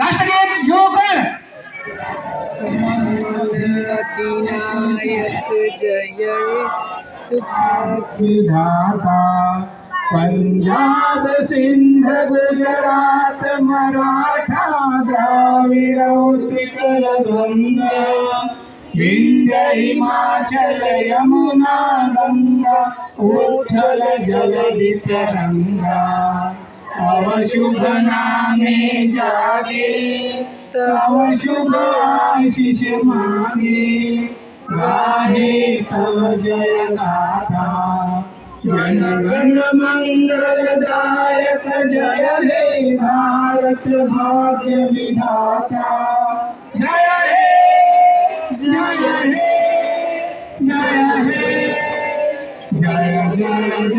राष्ट्रगीत झोकर अधिनायक जय विधाता पंजाब सिंध गुजरात मराठा द्राविड उत्कल गंगा विंध्य हिमाचल यमुना गंगा उच्छल जलधि तरंगा तव शुभ नामे जागे तव शुभ आशीष मांगे गाहे तव जय गाथा जन गण मंगलदायक जय हे भारत भाग्य विधाता जय हे जय हे जय हे जय जय